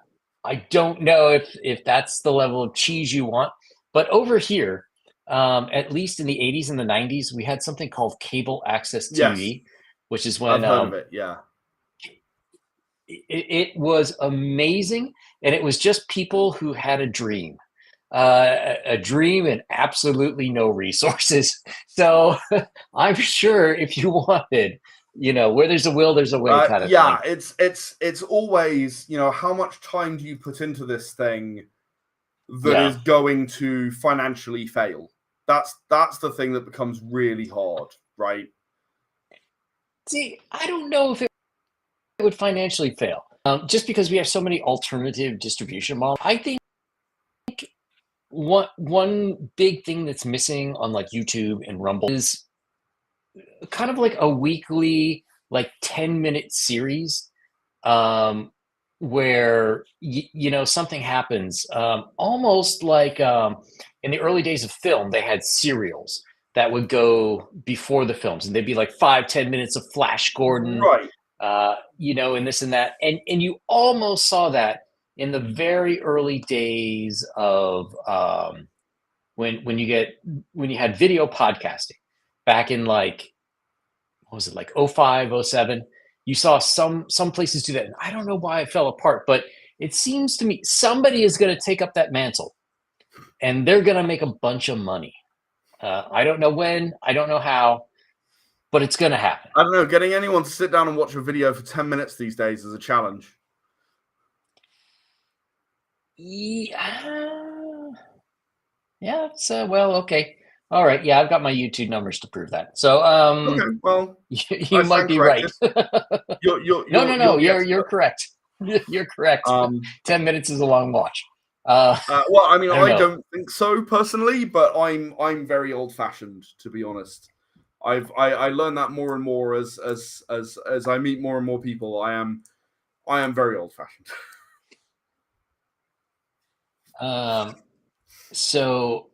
I don't know if that's the level of cheese you want, but over here, at least in the 80s and the 90s, we had something called cable access Yes, TV, which is I've when heard of it. Yeah. it was amazing, and it was just people who had a dream. A dream and absolutely no resources. So I'm sure if you wanted, where there's a will, there's a way kind of Yeah, thing. it's always, you know, how much time do you put into this thing that Yeah. is going to financially fail? That's the thing that becomes really hard, right? See, I don't know if it would financially fail. Just because we have so many alternative distribution models. I think one big thing that's missing on like YouTube and Rumble is kind of like a weekly, like 10-minute series, um, where something happens, almost like in the early days of film, they had serials that would go before the films, and they'd be like 5-10 minutes of Flash Gordon, Right. and this and that, and you almost saw that in the very early days of when you had video podcasting back in like what was it like 05, 07, you saw some places do that. And I don't know why it fell apart, but it seems to me somebody is going to take up that mantle and they're going to make a bunch of money. I don't know when, I don't know how, but it's going to happen. I don't know. Getting anyone to sit down and watch a video for 10 minutes these days is a challenge. Yeah, so well, okay. All right, yeah, I've got my YouTube numbers to prove that. So, Okay, well, you I might stand be right. corrected. No, You're you're correct. You're correct. 10 minutes is a long watch. Well, I mean, I don't I know. don't think so personally, but I'm very old fashioned, to be honest. I learned that more and more as I meet more and more people. I am very old fashioned. So,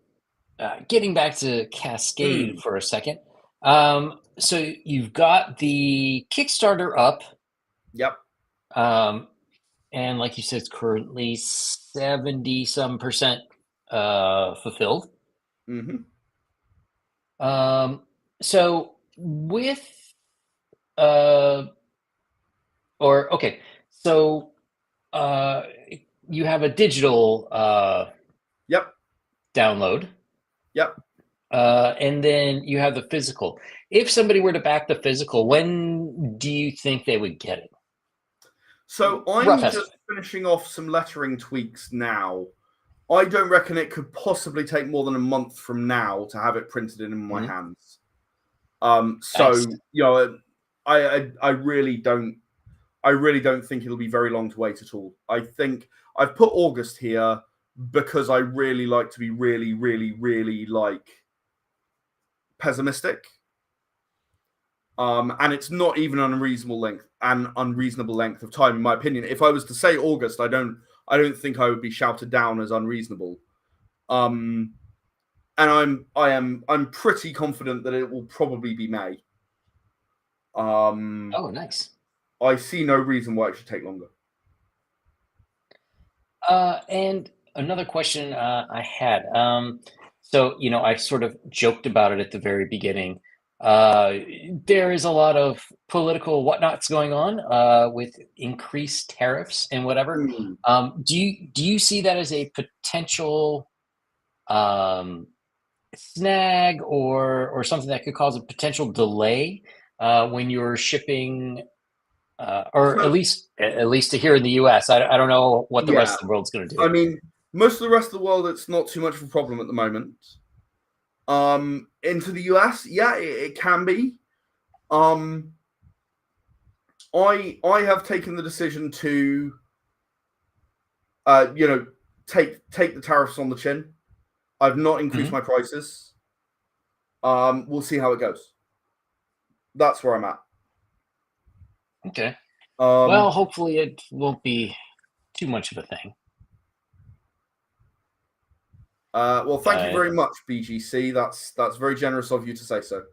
getting back to Cascade for a second. So you've got the Kickstarter up, Yep. and like you said, it's currently 70 some percent fulfilled. Mm-hmm. So with uh, or okay, so uh, you have a digital Yep. download. Yep. And then you have the physical. If somebody were to back the physical, when do you think they would get it? So Rough I'm just estimate. finishing off some lettering tweaks now. I don't reckon it could possibly take more than a month from now to have it printed in my hands. So Nice. you know, I really don't think it'll be very long to wait at all. I think I've put August here because I really like to be really, really, really like pessimistic. And it's not even an unreasonable length of time, in my opinion. If I was to say August, I don't think I would be shouted down as unreasonable. And I'm pretty confident that it will probably be May. Oh, nice. I see no reason why it should take longer. And another question I had. So, I sort of joked about it at the very beginning. There is a lot of political whatnots going on with increased tariffs and whatever. Do you see that as a potential snag or something that could cause a potential delay when you're shipping? Or at least to here in the U.S. I don't know what the rest Yeah, of the world's going to do. I mean, most of the rest of the world, it's not too much of a problem at the moment. Into the US, yeah, it can be. I have taken the decision to, take the tariffs on the chin. I've not increased my prices. We'll see how it goes. That's where I'm at. Okay. Well, hopefully it won't be too much of a thing. Well, thank you very much, BGC. That's very generous of you to say so.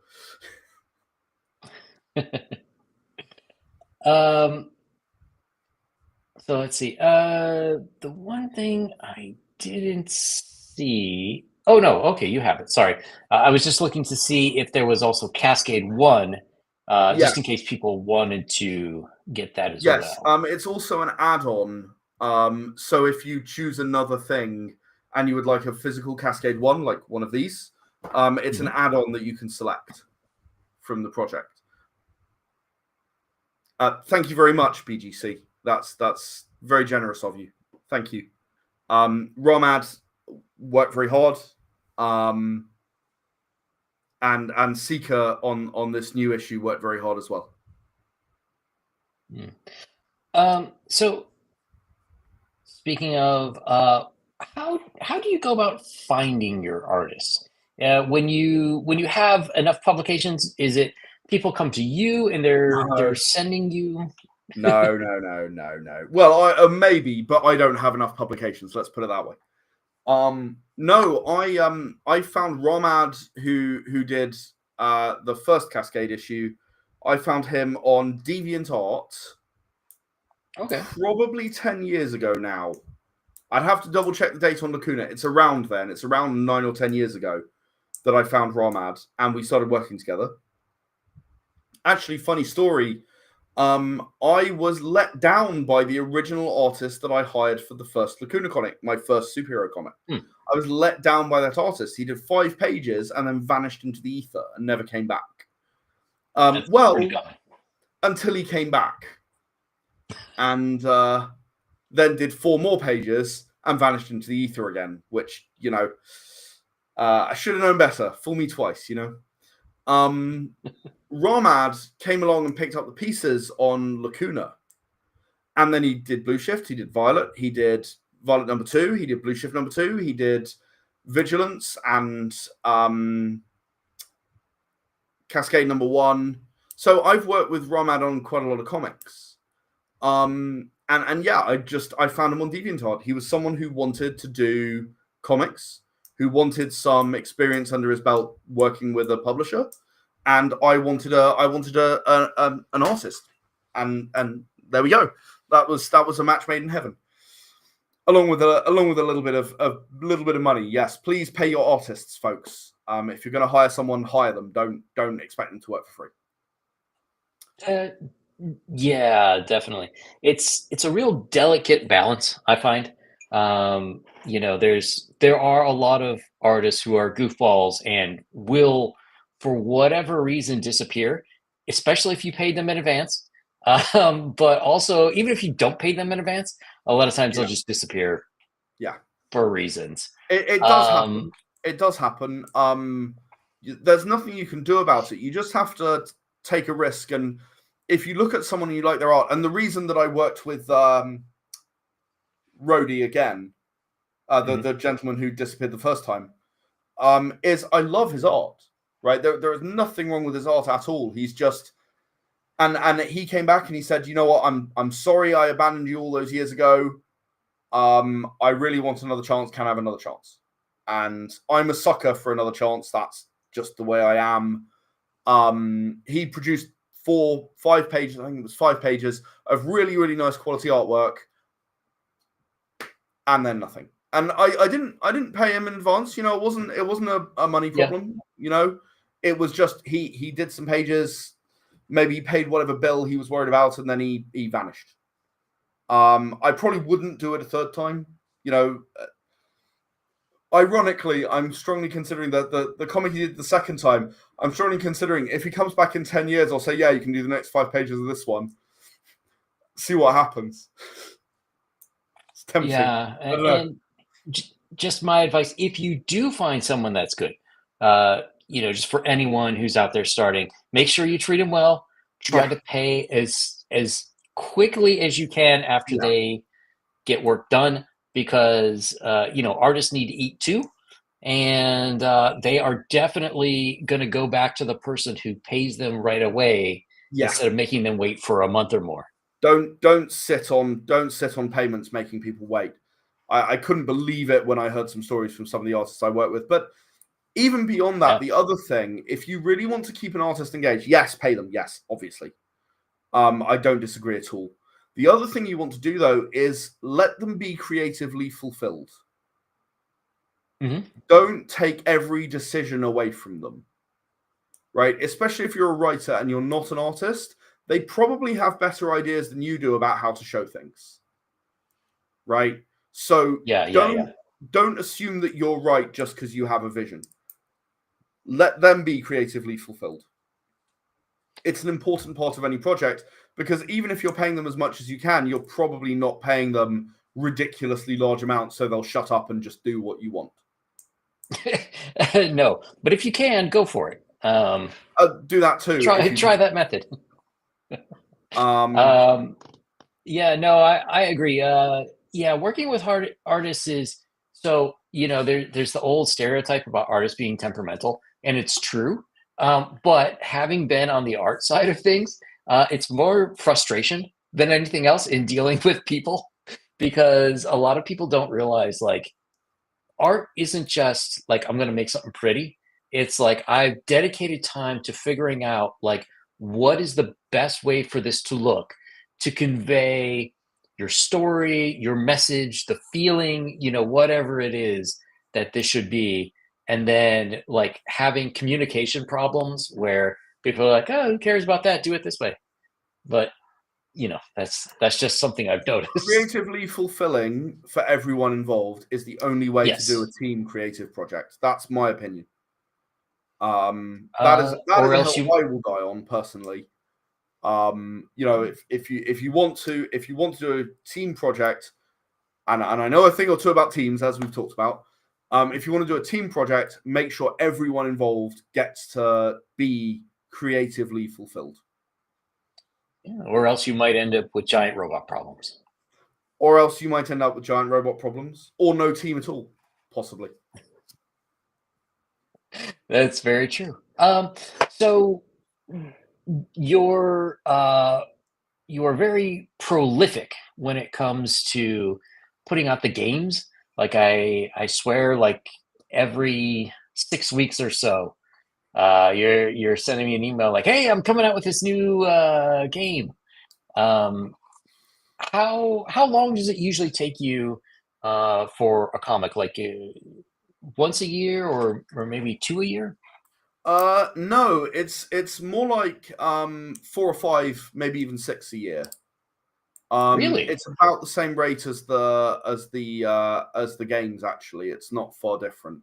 So let's see. The one thing I didn't see. Oh no. Okay, you have it. Sorry. I was just looking to see if there was also Cascade 1, Yeah. just in case people wanted to get that as Yes. well. It's also an add-on. So if you choose another thing and you would like a physical Cascade 1, like one of these, it's an add-on that you can select from the project. Thank you very much, BGC. That's very generous of you. Thank you. Romad worked very hard. And Seeker on this new issue worked very hard as well. So speaking of, how do you go about finding your artists? When you have enough publications, is it people come to you and they're sending you? No. Well, maybe, but I don't have enough publications. Let's put it that way. No, I found Romad who did the first Cascade issue. I found him on DeviantArt, Okay. probably 10 years ago now. I'd have to double check the date on Lacuna. It's around then. It's around 9 or 10 years ago that I found Ramad and we started working together. Actually, funny story. I was let down by the original artist that I hired for the first Lacuna comic, my first superhero comic. I was let down by that artist. He did 5 pages and then vanished into the ether and never came back. Well, until he came back and then did 4 more pages and vanished into the ether again, which, you know, I should have known better. Fool me twice, you know. Ramad came along and picked up the pieces on Lacuna. And then he did Blue Shift, he did Violet, he did Violet number 2, he did Blue Shift number 2, he did Vigilance and Cascade number 1. So I've worked with Ramad on quite a lot of comics. And yeah, I found him on DeviantArt. He was someone who wanted to do comics, who wanted some experience under his belt working with a publisher, and I wanted an artist, and there we go. That was a match made in heaven. Along with a little bit of money. Yes, please pay your artists, folks. If you're going to hire someone, hire them. Don't expect them to work for free. Yeah, definitely. It's a real delicate balance, I find. You know, there are a lot of artists who are goofballs and will, for whatever reason, disappear, especially if you paid them in advance. But also, even if you don't pay them in advance, a lot of times they'll just disappear. Yeah, for reasons. It does happen. It does happen. There's nothing you can do about it. You just have to take a risk. And if you look at someone and you like their art, and the reason that I worked with Rhodey again, the gentleman who disappeared the first time, is I love his art. Right, there is nothing wrong with his art at all. He's just, and he came back and he said, you know what, I'm sorry I abandoned you all those years ago. I really want another chance. Can I have another chance? And I'm a sucker for another chance. That's just the way I am. He produced 5 pages. I think it was 5 pages of really, really nice quality artwork, and then nothing. And I didn't pay him in advance. You know, it wasn't a money problem. Yeah. You know, it was just he did some pages. Maybe he paid whatever bill he was worried about, and then he vanished. I probably wouldn't do it a third time. You know, ironically, I'm strongly considering that the comic he did the second time, I'm strongly considering if he comes back in 10 years, I'll say, yeah, you can do the next 5 pages of this one. See what happens. It's tempting. Yeah, and just my advice, if you do find someone that's good, you know, just for anyone who's out there starting, make sure you treat them well. Try to pay as quickly as you can after they get work done, because you know, artists need to eat too, and they are definitely going to go back to the person who pays them right away instead of making them wait for a month or more. Don't sit on payments making people wait. I couldn't believe it when I heard some stories from some of the artists I work with. But even beyond that, the other thing, if you really want to keep an artist engaged, yes, pay them. Yes, obviously. I don't disagree at all. The other thing you want to do, though, is let them be creatively fulfilled. Don't take every decision away from them, right? Especially if you're a writer and you're not an artist, they probably have better ideas than you do about how to show things, right? So don't assume that you're right just because you have a vision. Let them be creatively fulfilled. It's an important part of any project, because even if you're paying them as much as you can, you're probably not paying them ridiculously large amounts, so they'll shut up and just do what you want. No, but if you can, go for it. Do that too. Try that method. Yeah, no, I agree. Yeah, working with artists is, so, you know, there's the old stereotype about artists being temperamental, and it's true. But having been on the art side of things, it's more frustration than anything else in dealing with people, because a lot of people don't realize, like, art isn't just like, I'm going to make something pretty. It's like, I've dedicated time to figuring out, like, what is the best way for this to look, to convey your story, your message, the feeling, whatever it is that this should be. And then like having communication problems where people are like, oh, who cares about that? Do it this way. But that's just something I've noticed. Creatively fulfilling for everyone involved is the only way to do a Yes. team creative project. That's my opinion. That is Or a else hill you I will die on personally. If you want to do a team project, and I know a thing or two about teams as we've talked about. If you want to do a team project, make sure everyone involved gets to be creatively fulfilled. or else you might end up with giant robot problems. Or else you might end up with giant robot problems, or no team at all, possibly. That's very true. So you're you are very prolific when it comes to putting out the games. Like I swear, like every 6 weeks or so, you're sending me an email like, "Hey, I'm coming out with this new game." Um, how long does it usually take you for a comic? Like once a year or maybe two a year? No, it's more like 4 or 5, maybe even 6 a year. Really? It's about the same rate as the games. Actually, it's not far different.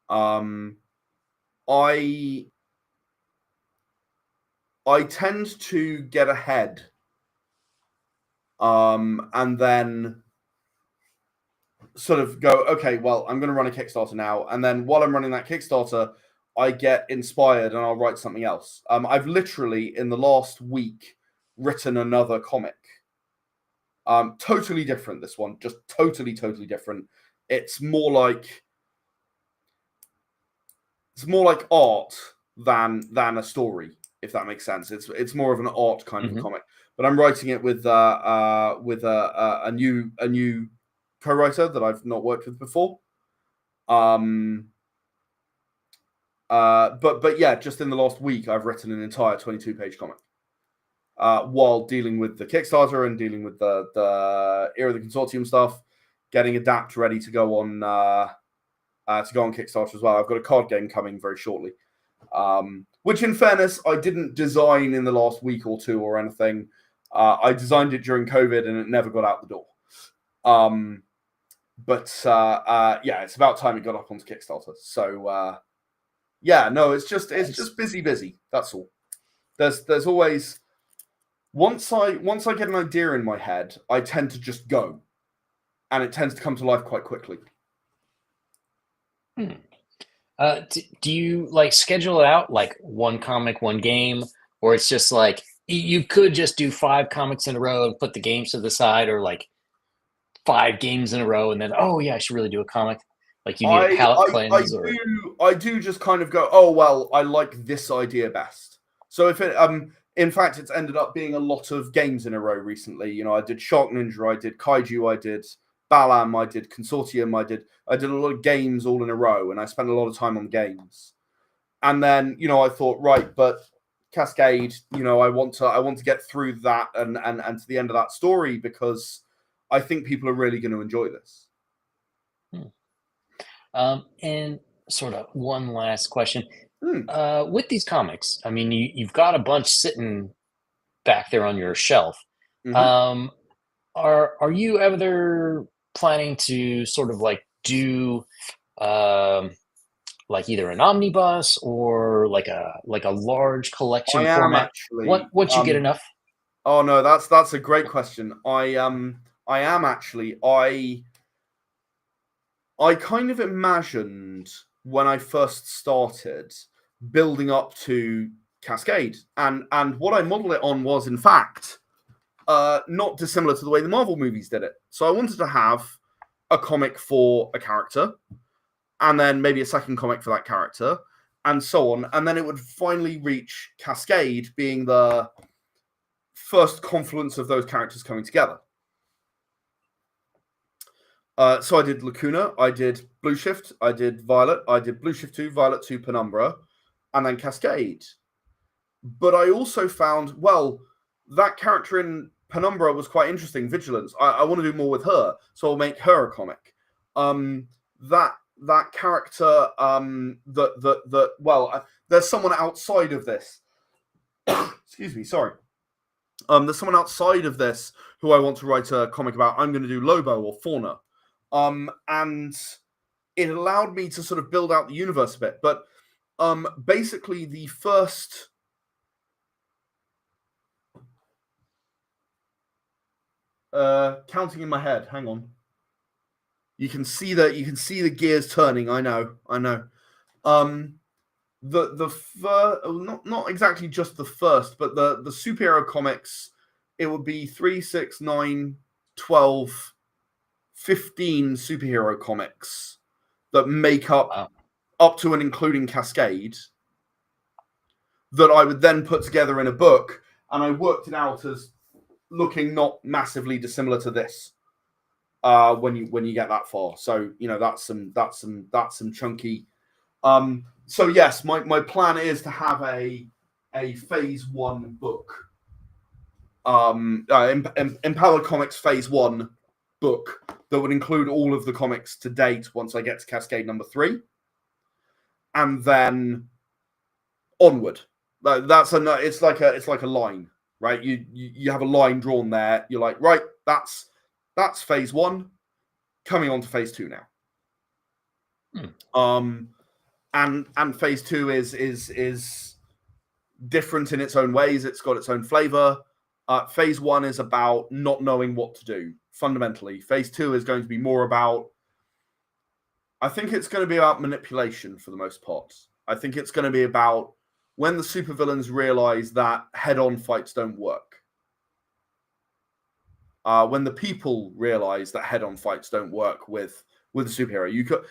Um, I I tend to get ahead, and then sort of go, okay, well, I'm going to run a Kickstarter now, and then while I'm running that Kickstarter, I get inspired and I'll write something else. I've literally in the last week written another comic. Totally different. This one, just totally different. It's more like art than a story, if that makes sense. It's more of an art kind of Hmm. comic. But I'm writing it with a new co-writer that I've not worked with before. But yeah, just in the last week, I've written an entire 22-page comic. While dealing with the Kickstarter and dealing with the Era of the Consortium stuff, getting Adapt ready to go on Kickstarter as well. I've got a card game coming very shortly, which, in fairness, I didn't design in the last week or two or anything. I designed it during COVID and it never got out the door. Yeah, it's about time it got up onto Kickstarter. So yeah, no, it's just Nice. busy. That's all. There's always once I get an idea in my head, I tend to just go, and it tends to come to life quite quickly. Hmm. Do you like schedule it out like one comic, one game, or it's just like you could just do five comics in a row and put the games to the side, or like five games in a row and then, oh yeah, I should really do a comic. Like you need a I palate I I cleanse or I do just kind of go, oh well, I like this idea best. So if it in fact it's ended up being a lot of games in a row recently. You know, I did Shark Ninja, I did Kaiju, I did Balam, I did Consortium, I did a lot of games all in a row, and I spent a lot of time on games. And then, I thought, right, but Cascade, I want to get through that and to the end of that story because I think people are really going to enjoy this. hmm. And sort of one last question. Hmm. With these comics, I mean, you've got a bunch sitting back there on your shelf. Mm-hmm. Um, are you ever planning to sort of like do um, like either an omnibus or like a large I collection am format? actually. Once you get enough. Oh no, that's a great question. I am actually. I kind of imagined when I first started building up to Cascade, and what I modeled it on was, in fact, not dissimilar to the way the Marvel movies did it. So I wanted to have a comic for a character, and then maybe a second comic for that character, and so on. And then it would finally reach Cascade being the first confluence of those characters coming together. So I did Lacuna, I did Blue Shift, I did Violet, I did Blue Shift 2, Violet 2, Penumbra, and then Cascade. But I also found, well, that character in Penumbra was quite interesting. Vigilance. I want to do more with her, so I'll make her a comic. That character. There's someone outside of this. Excuse me. Sorry. There's someone outside of this who I want to write a comic about. I'm going to do Lobo or Fauna. And it allowed me to sort of build out the universe a bit. But basically, the first. Counting in my head. Hang on. You can see the gears turning. I know. Not exactly just the first, but the superhero comics. It would be 3, 6, 9, 12, 15 superhero comics that make up to and including Cascade. That I would then put together in a book, and I worked it out as looking not massively dissimilar to this when you get that far. So that's some chunky. So yes, my plan is to have a phase 1 book. Impala Comics phase 1 book that would include all of the comics to date once I get to Cascade number 3, and then onward. It's like a line. Right, you have a line drawn there. You're like, right, that's phase 1, coming on to phase 2 now. And phase 2 is different in its own ways. It's got its own flavor. Phase 1 is about not knowing what to do fundamentally. Phase 2 is going to be more about. I think it's going to be about manipulation for the most part. I think it's going to be about when the supervillains realize that head-on fights don't work. When the people realize that head-on fights don't work with a superhero.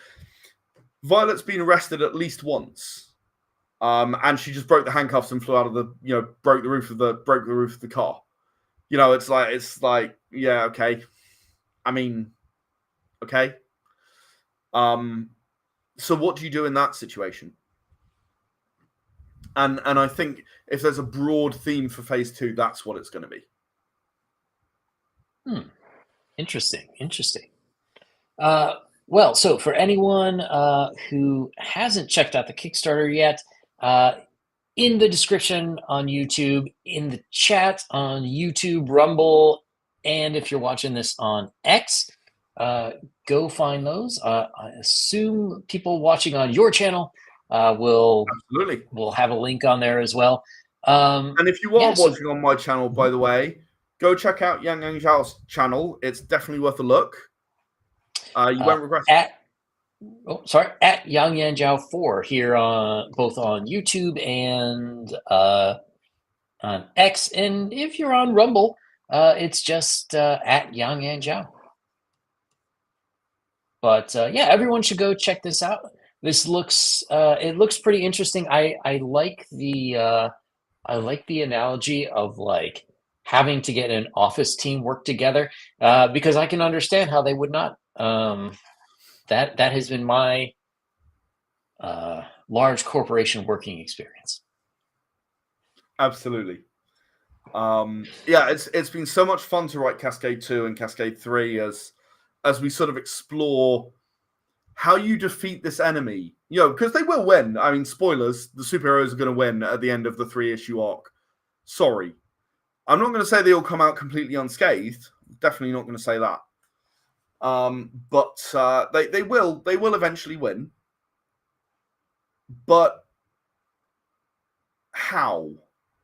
Violet's been arrested at least once. And she just broke the handcuffs and flew out of broke the roof of the car. It's like, yeah, okay. I mean, okay. So what do you do in that situation? And I think if there's a broad theme for phase 2, that's what it's going to be. Interesting. Well, so for anyone who hasn't checked out the Kickstarter yet, in the description on YouTube, in the chat on YouTube, Rumble, and if you're watching this on X, go find those. I assume people watching on your channel will have a link on there as well. And if you are watching on my channel, by the way, go check out Yang Yang Zhao's channel. It's definitely worth a look. You won't regret it. At Yang Yang Zhao 4 here on both on YouTube and on X, and if you're on Rumble, it's just at Yang Yang Zhao. But yeah, everyone should go check this out. This looks it looks pretty interesting. I like the analogy of like having to get an office team work together because I can understand how they would not. That has been my large corporation working experience. Absolutely. Yeah, it's been so much fun to write Cascade 2 and Cascade 3 as we sort of explore how you defeat this enemy. Because they will win. I mean, spoilers, the superheroes are going to win at the end of the 3-issue arc. Sorry. I'm not going to say they all come out completely unscathed. Definitely not going to say that. But they will eventually win. But how?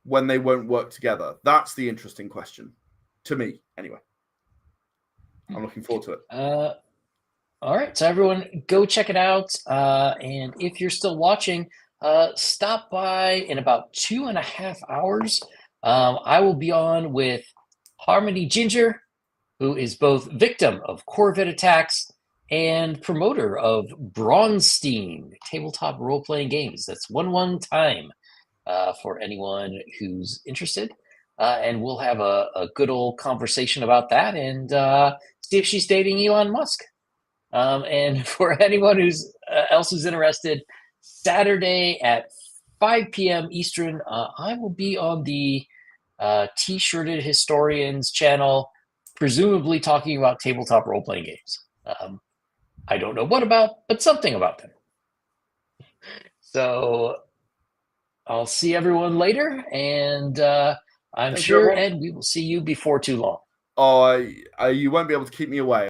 When they won't work together? That's the interesting question. To me, anyway. I'm looking forward to it. All right, so everyone go check it out. And if you're still watching, stop by in about 2.5 hours. I will be on with Harmony Ginger, who is both victim of Corvette attacks and promoter of Braunstein tabletop role-playing games. That's 1 time for anyone who's interested. And we'll have a good old conversation about that and see if she's dating Elon Musk. And for anyone else who's interested, Saturday at 5 p.m. Eastern, I will be on the T-shirted historians channel, presumably talking about tabletop role-playing games. I don't know what about, but something about them. So I'll see everyone later, and I'm Thank you, sure, everyone. Ed, we will see you before too long. You won't be able to keep me away.